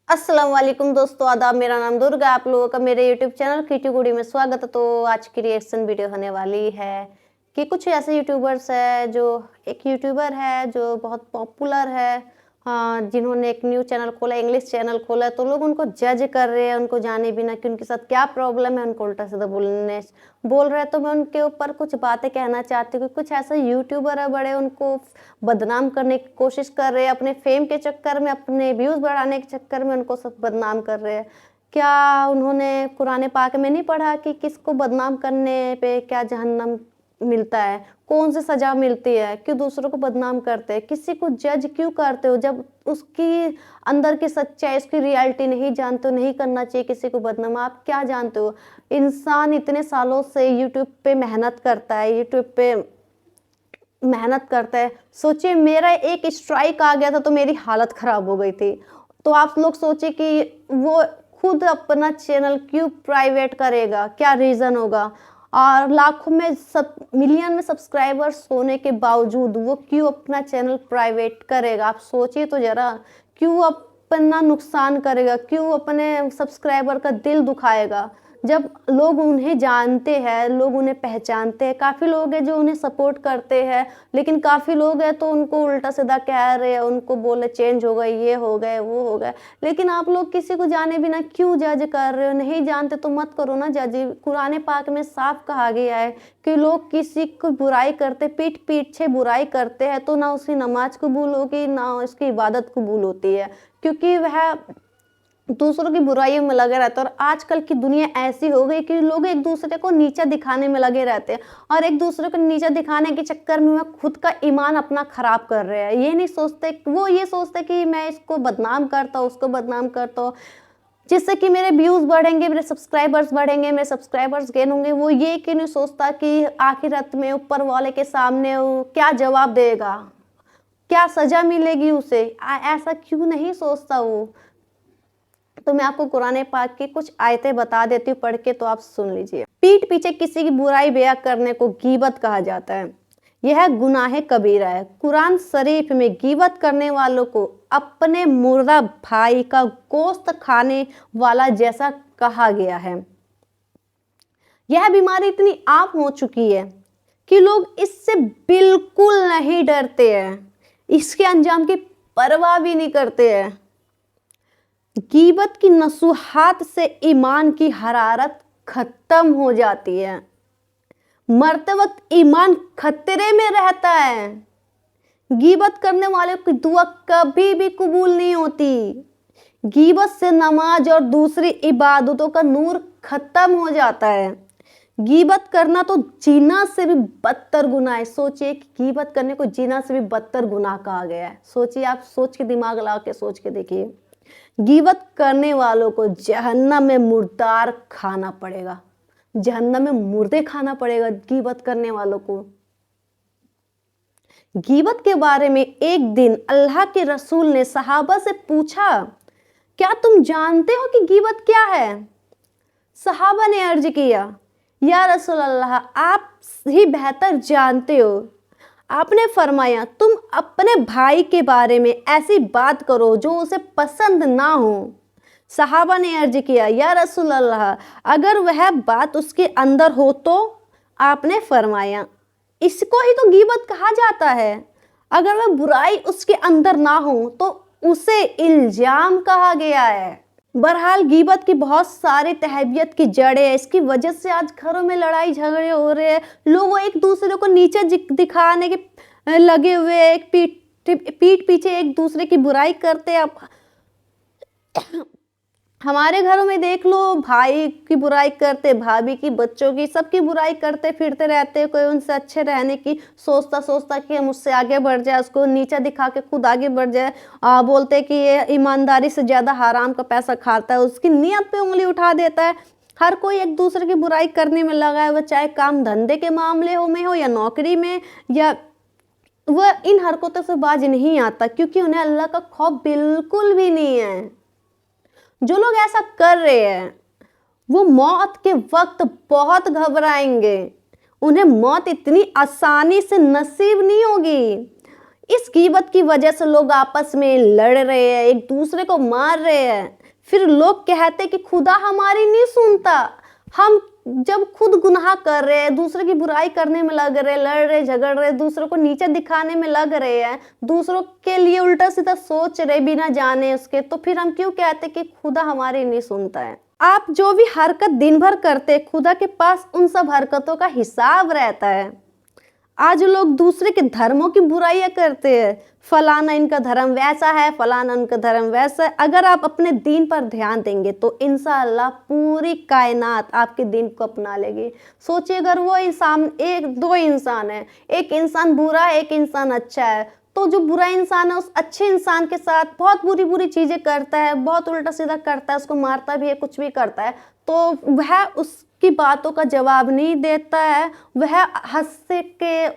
अस्सलाम वालेकुम दोस्तों, आदाब। मेरा नाम दुर्गा, आप लोगों का मेरे यूट्यूब चैनल किटी गुड़ी में स्वागत है। तो आज की रिएक्शन वीडियो होने वाली है कि कुछ ऐसे यूट्यूबर्स हैं जो एक यूट्यूबर है जो बहुत पॉपुलर है, हाँ, जिन्होंने एक न्यू चैनल खोला, इंग्लिश चैनल खोला है, तो लोग उनको जज कर रहे हैं, उनको जाने बिना कि उनके साथ क्या प्रॉब्लम है, उनको उल्टा सीधा बोल रहे हैं। तो मैं उनके ऊपर कुछ बातें कहना चाहती हूँ कि कुछ ऐसे यूट्यूबर है बड़े, उनको बदनाम करने की कोशिश कर रहे हैं, अपने फेम के चक्कर में, अपने व्यूज़ बढ़ाने के चक्कर में उनको सब बदनाम कर रहे हैं। क्या उन्होंने कुरान पाक में नहीं पढ़ा कि किसको बदनाम करने पे क्या जहन्नम मिलता है, कौन सी सज़ा मिलती है? क्यों दूसरों को बदनाम करते हैं? किसी को जज क्यों करते हो जब उसकी अंदर की सच्चाई, उसकी रियलिटी नहीं जानते हो? नहीं करना चाहिए किसी को बदनाम। आप क्या जानते हो? इंसान इतने सालों से यूट्यूब पे मेहनत करता है, सोचिए, मेरा एक स्ट्राइक आ गया था तो मेरी हालत ख़राब हो गई थी। तो आप लोग सोचिए कि वो खुद अपना चैनल क्यों प्राइवेट करेगा, क्या रीज़न होगा? और लाखों में मिलियन में सब्सक्राइबर्स होने के बावजूद वो क्यों अपना चैनल प्राइवेट करेगा? आप सोचिए तो ज़रा, क्यों अपना नुकसान करेगा? क्यों अपने सब्सक्राइबर का दिल दुखाएगा? जब लोग उन्हें जानते हैं, लोग उन्हें पहचानते हैं, काफ़ी लोग हैं जो उन्हें सपोर्ट करते हैं, लेकिन काफ़ी लोग हैं तो उनको उल्टा-सीधा कह रहे हैं, उनको बोले चेंज हो गए, ये हो गए, वो हो गए। लेकिन आप लोग किसी को जाने बिना क्यों जज कर रहे हो? नहीं जानते तो मत करो ना जज। कुरान पाक में साफ कहा गया है कि लोग किसी को बुराई करते, पीठ पीछे बुराई करते हैं, तो ना उसकी नमाज कबूल होगी, ना उसकी इबादत कबूल होती है, क्योंकि वह दूसरों की बुराइयों में लगे रहते हैं। और आजकल की दुनिया ऐसी हो गई कि लोग एक दूसरे को नीचा दिखाने में लगे रहते हैं, और एक दूसरे को नीचा दिखाने के चक्कर में वह खुद का ईमान अपना खराब कर रहे हैं। ये नहीं सोचते, वो ये सोचते कि मैं इसको बदनाम करता हूँ, उसको बदनाम करता हूँ, जिससे कि मेरे व्यूज़ बढ़ेंगे, मेरे सब्सक्राइबर्स बढ़ेंगे, मेरे सब्सक्राइबर्स गेन होंगे। वो ये कि नहीं सोचता कि आखिरत में ऊपर वाले के सामने वो क्या जवाब देगा, क्या सज़ा मिलेगी उसे। ऐसा क्यों नहीं सोचता वो? तो मैं आपको कुरान पाक की कुछ आयतें बता देती हूँ, पढ़ के तो आप सुन लीजिए। पीठ पीछे किसी की बुराई बयां करने को गीबत कहा जाता है। यह गुनाह कबीरा है। कुरान शरीफ में गीबत करने वालों को अपने मुर्दा भाई का गोश्त खाने वाला जैसा कहा गया है। यह बीमारी इतनी आम हो चुकी है कि लोग इससे बिल्कुल नहीं डरते हैं, इसके अंजाम की परवाह भी नहीं करते हैं। गीबत की नसूहात से ईमान की हरारत खत्म हो जाती है, मरते वक्त ईमान खतरे में रहता है। गीबत करने वाले की दुआ कभी भी कबूल नहीं होती। गीबत से नमाज और दूसरी इबादतों का नूर खत्म हो जाता है। गीबत करना तो जीना से भी बदतर गुनाह है। सोचिए कि गीबत करने को जीना से भी बदतर गुनाह कहा गया है। सोचिए, आप सोच के दिमाग लगा के सोच के देखिए। गीबत करने वालों को जहन्नम में मुर्दार खाना पड़ेगा, जहन्नम में मुर्दे खाना पड़ेगा गीबत करने वालों को। गीबत के बारे में एक दिन अल्लाह के रसूल ने सहाबा से पूछा, क्या तुम जानते हो कि गीबत क्या है? सहाबा ने अर्ज किया, या रसूल अल्लाह, आप ही बेहतर जानते हो। आपने फरमाया, तुम अपने भाई के बारे में ऐसी बात करो जो उसे पसंद ना हो। सहाबा ने अर्ज किया, या रसूल अल्लाह, अगर वह बात उसके अंदर हो तो? आपने फरमाया, इसको ही तो गीबत कहा जाता है। अगर वह बुराई उसके अंदर ना हो तो उसे इल्जाम कहा गया है। बहरहाल गीबत की बहुत सारी तहबियत की जड़ें हैं। इसकी वजह से आज घरों में लड़ाई झगड़े हो रहे हैं, लोग एक दूसरे को नीचे दिखाने के लगे हुए, एक पीठ पीछे एक दूसरे की बुराई करते हैं। हमारे घरों में देख लो, भाई की बुराई करते, भाभी की, बच्चों की, सबकी बुराई करते फिरते रहते। कोई उनसे अच्छे रहने की सोचता कि हम उससे आगे बढ़ जाए, उसको नीचा दिखा के खुद आगे बढ़ जाए। बोलते कि ये ईमानदारी से ज़्यादा हराम का पैसा खाता है, उसकी नीयत पे उंगली उठा देता है। हर कोई एक दूसरे की बुराई करने में लगा है, वह चाहे काम धंधे के मामले में हो या नौकरी में, या वह इन हरकतों से बाज नहीं आता, क्योंकि उन्हें अल्लाह का खौफ बिल्कुल भी नहीं है। जो लोग ऐसा कर रहे हैं वो मौत के वक्त बहुत घबराएंगे, उन्हें मौत इतनी आसानी से नसीब नहीं होगी। इस गीबत की वजह से लोग आपस में लड़ रहे हैं, एक दूसरे को मार रहे हैं। फिर लोग कहते कि खुदा हमारी नहीं सुनता। हम जब खुद गुनाह कर रहे हैं, दूसरे की बुराई करने में लग रहे, लड़ रहे, झगड़ रहे, दूसरों को नीचे दिखाने में लग रहे हैं, दूसरों के लिए उल्टा सीधा सोच रहे बिना जाने उसके, तो फिर हम क्यों कहते कि खुदा हमारी नहीं सुनता है। आप जो भी हरकत दिन भर करते, खुदा के पास उन सब हरकतों का हिसाब रहता है। आज लोग दूसरे के धर्मों की बुराइयां करते हैं, फलाना इनका धर्म वैसा है, फलाना उनका धर्म वैसा है। अगर आप अपने दीन पर ध्यान देंगे तो इंशाअल्लाह पूरी कायनात आपके दीन को अपना लेगी। सोचिए अगर वो इंसान, एक दो इंसान है, एक इंसान बुरा है, एक इंसान अच्छा है, तो जो बुरा इंसान है उस अच्छे इंसान के साथ बहुत बुरी बुरी चीजें करता है, बहुत उल्टा सीधा करता है, उसको मारता भी है, कुछ भी करता है, तो वह उसकी बातों का जवाब नहीं देता है, वह हंस के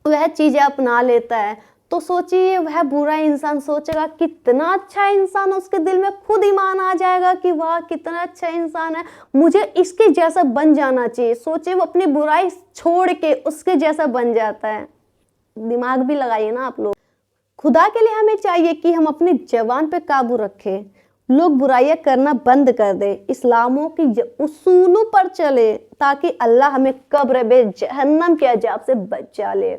वह चीजें अपना लेता है। तो सोचिए वह बुरा इंसान सोचेगा कितना अच्छा इंसान, उसके दिल में खुद ईमान आ जाएगा कि वाह कितना अच्छा इंसान है, मुझे इसके जैसा बन जाना चाहिए। सोचिए वो अपनी बुराई छोड़ के उसके जैसा बन जाता है। दिमाग भी लगाइए ना आप लोग। खुदा के लिए हमें चाहिए कि हम अपनी ज़बान पे काबू रखें, लोग बुराइयां करना बंद कर दे, इस्लामों की उसूलों पर चले, ताकि अल्लाह हमें कब्र में जहन्नम के अजाब से बचा ले।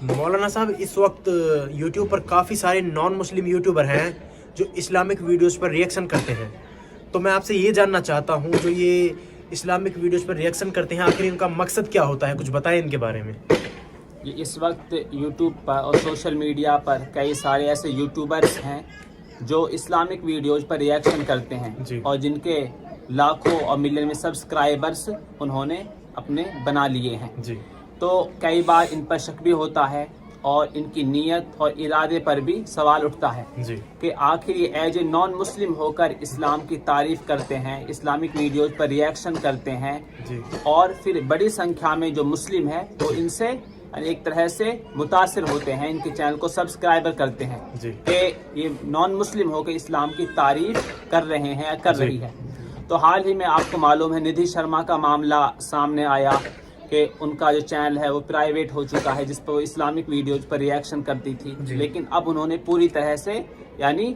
मौलाना साहब, इस वक्त यूट्यूब पर काफ़ी सारे नॉन मुस्लिम यूट्यूबर हैं जो इस्लामिक वीडियोस पर रिएक्शन करते हैं। तो मैं आपसे ये जानना चाहता हूँ, जो ये इस्लामिक वीडियोस पर रिएक्शन करते हैं, आखिर इनका मकसद क्या होता है, कुछ बताएं इनके बारे में। ये इस वक्त यूट्यूब पर और सोशल मीडिया पर कई सारे ऐसे यूट्यूबर्स हैं जो इस्लामिक वीडियोज़ पर रिएक्शन करते हैं और जिनके लाखों और मिलियन में सब्सक्राइबर्स उन्होंने अपने बना लिए हैं जी। तो कई बार इन पर शक भी होता है और इनकी नीयत और इरादे पर भी सवाल उठता है जी कि आखिर ये एज ए नॉन मुस्लिम होकर इस्लाम की तारीफ करते हैं, इस्लामिक वीडियोज़ पर रिएक्शन करते हैं जी, और फिर बड़ी संख्या में जो मुस्लिम है वो इनसे एक तरह से मुतासिर होते हैं, इनके चैनल को सब्सक्राइबर करते हैं कि ये नॉन मुस्लिम होकर इस्लाम की तारीफ कर रहे हैं या कर रही है। तो हाल ही में आपको मालूम है निधि शर्मा का मामला सामने आया कि उनका जो चैनल है वो प्राइवेट हो चुका है, जिस पर वो इस्लामिक वीडियोज पर रिएक्शन करती थी, लेकिन अब उन्होंने पूरी तरह से यानी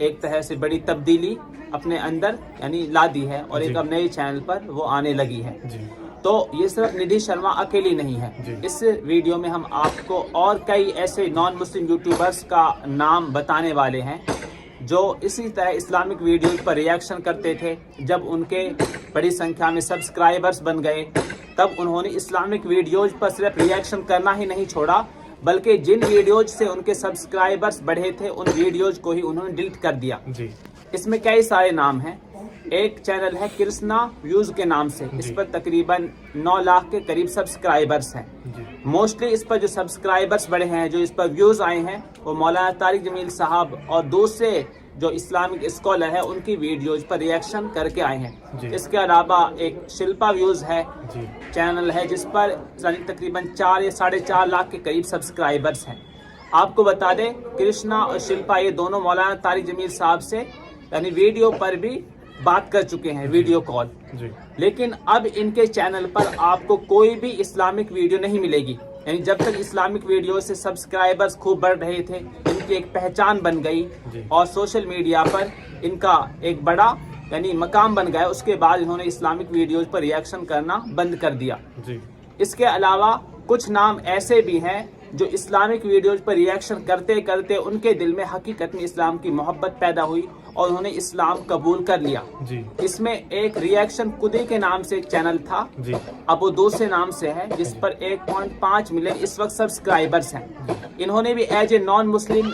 एक तरह से बड़ी तब्दीली अपने अंदर यानी ला दी है और एक अब नए चैनल पर वो आने लगी है। तो ये सिर्फ निधि शर्मा अकेली नहीं है। इस वीडियो में हम आपको और कई ऐसे नॉन मुस्लिम यूट्यूबर्स का नाम बताने वाले हैं जो इसी तरह इस्लामिक वीडियोज पर रिएक्शन करते थे। जब उनके बड़ी संख्या में सब्सक्राइबर्स बन गए तब उन्होंने इस्लामिक वीडियोज पर सिर्फ रिएक्शन करना ही नहीं छोड़ा, बल्कि जिन वीडियोज से उनके सब्सक्राइबर्स बढ़े थे उन वीडियोज को ही उन्होंने डिलीट कर दिया जी। इसमें कई सारे नाम हैं। एक चैनल है कृष्णा व्यूज के नाम से, इस पर तकरीबन 9 लाख के करीब सब्सक्राइबर्स हैं। मोस्टली इस पर जो सब्सक्राइबर्स बढ़े हैं, जो इस पर व्यूज आए हैं, वो मौलाना तारिक जमील साहब और दूसरे जो इस्लामिक स्कॉलर है उनकी वीडियोज पर रिएक्शन करके आए हैं। इसके अलावा एक शिल्पा व्यूज है चैनल है जिस पर तकरीबन 4 या 4.5 लाख के करीब सब्सक्राइबर्स हैं। आपको बता दें कृष्णा और शिल्पा ये दोनों मौलाना तारिक जमील साहब से यानी वीडियो पर भी बात कर चुके हैं, वीडियो कॉल। लेकिन अब इनके चैनल पर आपको कोई भी इस्लामिक वीडियो नहीं मिलेगी। यानी जब तक इस्लामिक वीडियो से सब्सक्राइबर्स खूब बढ़ रहे थे, इनकी एक पहचान बन गई और सोशल मीडिया पर इनका एक बड़ा यानी मकाम बन गया, उसके बाद इन्होंने इस्लामिक वीडियोज पर रिएक्शन करना बंद कर दिया इसके अलावा कुछ नाम ऐसे भी हैं जो इस्लामिक वीडियोज पर रिएक्शन करते करते उनके दिल में हकीकत में इस्लाम की मोहब्बत पैदा हुई और उन्होंने इस्लाम कबूल कर लिया जी। इसमें एक रिएक्शन कुदी के नाम से एक चैनल था जी। अब वो दूसरे नाम से है जिस पर 1.5 मिलियन इस वक्त सब्सक्राइबर्स हैं। इन्होंने भी as a non Muslim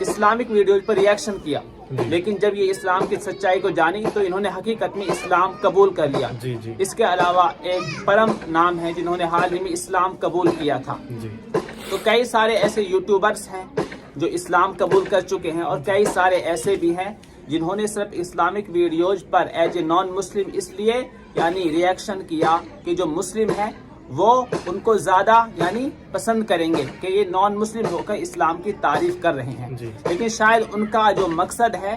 Islamic videos पर रिएक्शन किया, लेकिन जब ये इस्लाम की सच्चाई को जानी तो इन्होंने हकीकत में इस्लाम कबूल कर लिया जी। इसके अलावा एक परम नाम है जिन्होंने हाल ही में इस्लाम कबूल किया था जी। तो कई सारे ऐसे यूट्यूबर्स हैं जो इस्लाम कबूल कर चुके हैं और कई सारे ऐसे भी हैं जिन्होंने सिर्फ इस्लामिक वीडियोज पर एज ए नॉन मुस्लिम इसलिए यानी रिएक्शन किया कि जो मुस्लिम है वो उनको ज़्यादा यानी पसंद करेंगे कि ये नॉन मुस्लिम होकर इस्लाम की तारीफ कर रहे हैं, लेकिन शायद उनका जो मकसद है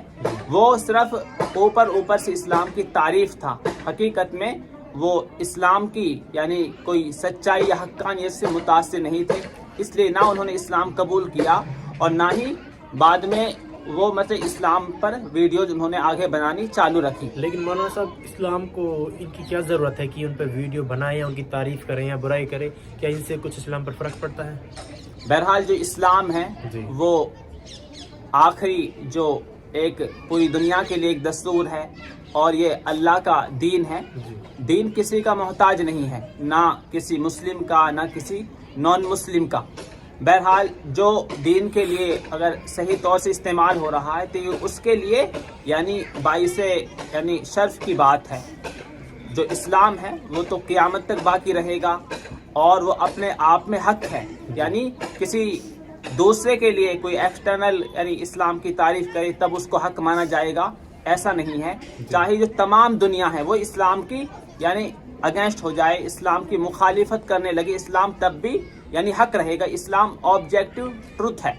वो सिर्फ ऊपर से इस्लाम की तारीफ था। हकीकत में वो इस्लाम की यानी कोई सच्चाई या हक्कानियत से मुतासिर नहीं थे। इसलिए ना उन्होंने इस्लाम कबूल किया और ना ही बाद में वो मतलब इस्लाम पर वीडियोज उन्होंने आगे बनानी चालू रखी। लेकिन मौलाना साहब, इस्लाम को इनकी क्या ज़रूरत है कि उन पर वीडियो बनाएं या उनकी तारीफ़ करें या बुराई करें? क्या इनसे कुछ इस्लाम पर फ़र्क पड़ता है? बहरहाल जो इस्लाम है जी। वो आखिरी जो एक पूरी दुनिया के लिए एक दस्तूर है और ये अल्लाह का दीन है। दीन किसी का मोहताज नहीं है, ना किसी मुस्लिम का ना किसी नॉन मुस्लिम का। बहरहाल जो दीन के लिए अगर सही तौर से इस्तेमाल हो रहा है तो ये उसके लिए यानी बाइसे यानी शर्फ की बात है। जो इस्लाम है वो तो क़यामत तक बाकी रहेगा और वो अपने आप में हक है, यानी किसी दूसरे के लिए कोई एक्सटर्नल यानी इस्लाम की तारीफ करे तब उसको हक माना जाएगा, ऐसा नहीं है। चाहे जो तमाम दुनिया है वो इस्लाम की यानी अगेंस्ट हो जाए, इस्लाम की मुखालिफत करने लगे, इस्लाम तब भी यानी हक रहेगा। इस्लाम ऑब्जेक्टिव ट्रुथ है,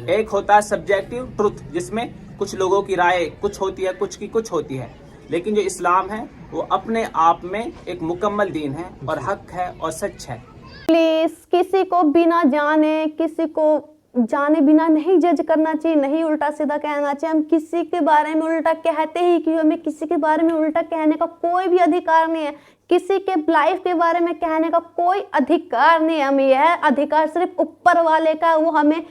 एक होता है सब्जेक्टिव ट्रुथ जिसमें कुछ लोगों की राय कुछ होती है, कुछ की कुछ होती है, लेकिन जो इस्लाम है वो अपने आप में एक मुकम्मल दीन है और हक है और सच है। प्लीज किसी को बिना जाने, किसी को जाने बिना नहीं जज करना चाहिए, नहीं उल्टा सीधा कहना चाहिए। हम किसी के बारे में उल्टा कहते ही कि हमें किसी के बारे में उल्टा कहने का कोई भी अधिकार नहीं है, किसी के लाइफ के बारे में कहने का कोई अधिकार नहीं है। हमें यह अधिकार सिर्फ ऊपर वाले का, वो हमें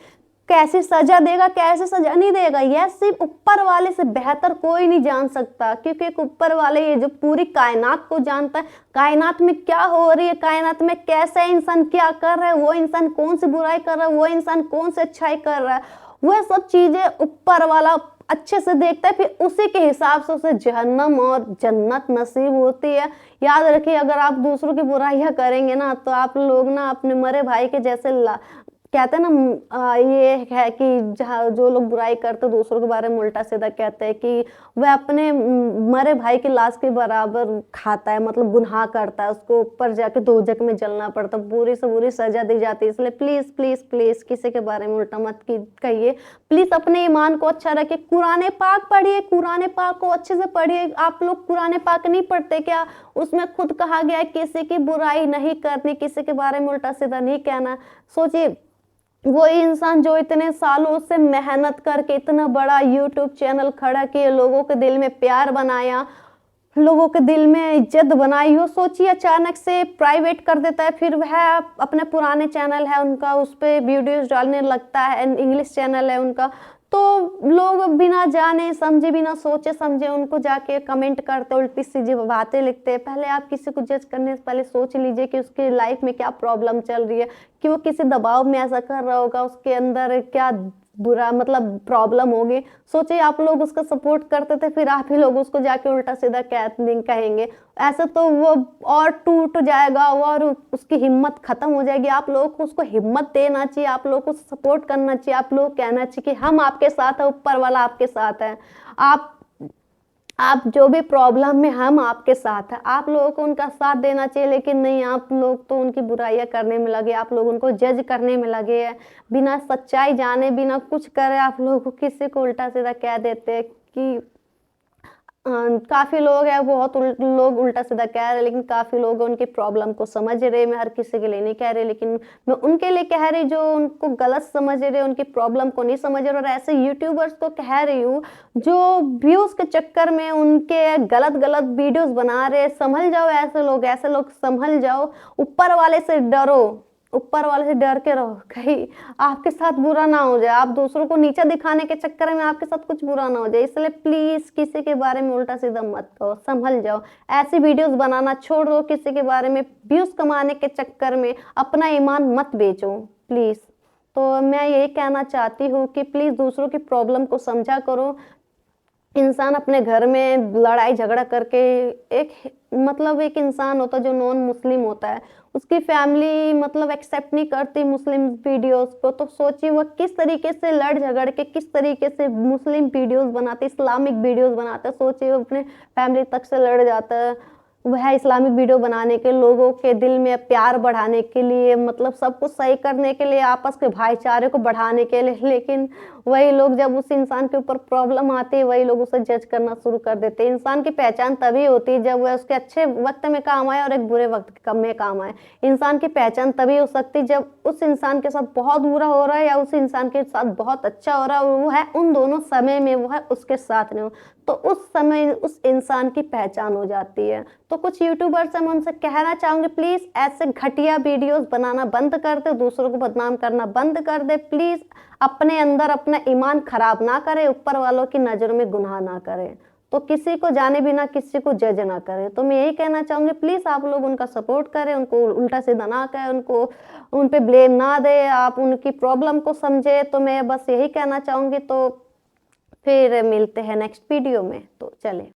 कैसे सजा देगा कैसे सजा नहीं देगा यह सिर्फ ऊपर वाले से बेहतर कोई नहीं जान सकता, क्योंकि एक ऊपर वाले ये जो पूरी कायनात को जानता है, कायनात में क्या हो रही है, कायनात में कैसे इंसान क्या कर रहा है, वो इंसान कौन सी बुराई कर रहा है, वो इंसान कौन से अच्छाई कर रहा है, वह सब चीजें ऊपर वाला अच्छे से देखता है। फिर उसी के हिसाब से उसे जहन्नम और जन्नत नसीब होती है। याद रखिए, अगर आप दूसरों की बुराइयां करेंगे ना तो आप लोग ना अपने मरे भाई के जैसे कहते हैं ना, ये है कि जहाँ जो लोग बुराई करते दूसरों के बारे में उल्टा सीधा कहते हैं कि वह अपने मरे भाई की लाश के बराबर खाता है, मतलब गुनाह करता है, उसको ऊपर जाके दोजक में जलना पड़ता, बुरी से बुरी सजा दी जाती है। इसलिए प्लीज प्लीज प्लीज किसी के बारे में उल्टा मत कहिए। प्लीज अपने ईमान को अच्छा रखिए, कुरान पाक पढ़िए, कुरान पाक को अच्छे से पढ़िए। आप लोग कुरान पाक नहीं पढ़ते क्या? उसमें खुद कहा गया है किसी की बुराई नहीं करनी, किसी के बारे में उल्टा सीधा नहीं कहना। सोचिए, वो इंसान जो इतने सालों से मेहनत करके इतना बड़ा YouTube चैनल खड़ा किए, लोगों के दिल में प्यार बनाया, लोगों के दिल में इज्जत बनाई, हो सोचिए अचानक से प्राइवेट कर देता है। फिर वह अपने पुराने चैनल है उनका, उस पर वीडियोस डालने लगता है, इंग्लिश चैनल है उनका, तो लोग बिना जाने समझे बिना सोचे समझे उनको जाके कमेंट करते, उल्टी सीधी बातें लिखते हैं। पहले आप किसी को जज करने से पहले सोच लीजिए कि उसकी लाइफ में क्या प्रॉब्लम चल रही है, कि वो किसी दबाव में ऐसा कर रहा होगा, उसके अंदर क्या बुरा मतलब प्रॉब्लम होगी। सोचिए, आप लोग उसका सपोर्ट करते थे, फिर आप ही लोग उसको जाके उल्टा सीधा कहेंगे, ऐसे तो वो और टूट जाएगा और उसकी हिम्मत खत्म हो जाएगी। आप लोगों को उसको हिम्मत देना चाहिए, आप लोगों को सपोर्ट करना चाहिए, आप लोग कहना चाहिए कि हम आपके साथ है, ऊपर वाला आपके साथ है, आप जो भी प्रॉब्लम में हम आपके साथ हैं। आप लोगों को उनका साथ देना चाहिए, लेकिन नहीं, आप लोग तो उनकी बुराइयां करने में लगे, आप लोग उनको जज करने में लगे हैं, बिना सच्चाई जाने बिना कुछ करे आप लोगों को किसी को उल्टा सीधा कह देते हैं। कि काफी लोग हैं, बहुत लोग उल्टा सीधा कह रहे हैं, लेकिन काफी लोग उनकी प्रॉब्लम को समझ रहे। मैं हर किसी के लिए नहीं कह रही, लेकिन मैं उनके लिए कह रही जो उनको गलत समझ रहे, उनकी प्रॉब्लम को नहीं समझ रहे। और ऐसे यूट्यूबर्स को कह रही हूँ जो व्यूज के चक्कर में उनके गलत वीडियोस बना रहे, संभल जाओ। ऐसे लोग संभल जाओ, ऊपर वाले से डरो, ऊपर वाले से डर के रहो, कहीं आपके साथ बुरा ना हो जाए, आप दूसरों को नीचा दिखाने के चक्कर में आपके साथ कुछ बुरा ना हो जाए। इसलिए प्लीज किसी के बारे में उल्टा सीधा मत कहो, संभल जाओ, ऐसी वीडियोस बनाना छोड़ दो। किसी के बारे में व्यूज कमाने के चक्कर में अपना ईमान मत बेचो प्लीज। तो मैं यही कहना चाहती हूँ कि प्लीज दूसरों की प्रॉब्लम को समझा करो। इंसान अपने घर में लड़ाई झगड़ा करके एक इंसान होता है जो नॉन मुस्लिम होता है, उसकी फैमिली मतलब एक्सेप्ट नहीं करती मुस्लिम वीडियोस को, तो सोचिए वह किस तरीके से लड़ झगड़ के किस तरीके से मुस्लिम वीडियोस बनाते, इस्लामिक वीडियोस बनाते। सोचिए वो अपने फैमिली तक से लड़ जाता है। वह इस्लामिक वीडियो बनाने के, लोगों के दिल में प्यार बढ़ाने के लिए, मतलब सब कुछ सही करने के लिए, आपस के भाईचारे को बढ़ाने के लिए। लेकिन वही लोग जब उस इंसान के ऊपर प्रॉब्लम आती है, वही लोग उसे जज करना शुरू कर देते हैं। इंसान की पहचान तभी होती है जब वह उसके अच्छे वक्त में काम आए और एक बुरे वक्त में काम आए। इंसान की पहचान तभी हो सकती है जब उस इंसान के साथ बहुत बुरा हो रहा है या उस इंसान के साथ बहुत अच्छा हो रहा है, वो है उन दोनों समय में वो है उसके साथ नहीं हो, तो उस समय उस इंसान की पहचान हो जाती है। तो कुछ यूट्यूबर्स हैं, मैं उनसे कहना चाहूंगी प्लीज ऐसे घटिया वीडियोस बनाना बंद कर दे, दूसरों को बदनाम करना बंद कर दे। प्लीज अपने अंदर अपना ईमान खराब ना करे, ऊपर वालों की नजरों में गुनाह ना करे, तो किसी को जाने बिना किसी को जज ना करे। तो मैं यही कहना चाहूंगी प्लीज आप लोग उनका सपोर्ट करें, उनको उल्टा सीधा ना करें, उनको उन पे ब्लेम ना दे, आप उनकी प्रॉब्लम को समझे। तो मैं बस यही कहना चाहूंगी। तो फिर मिलते हैं नेक्स्ट वीडियो में, तो चले।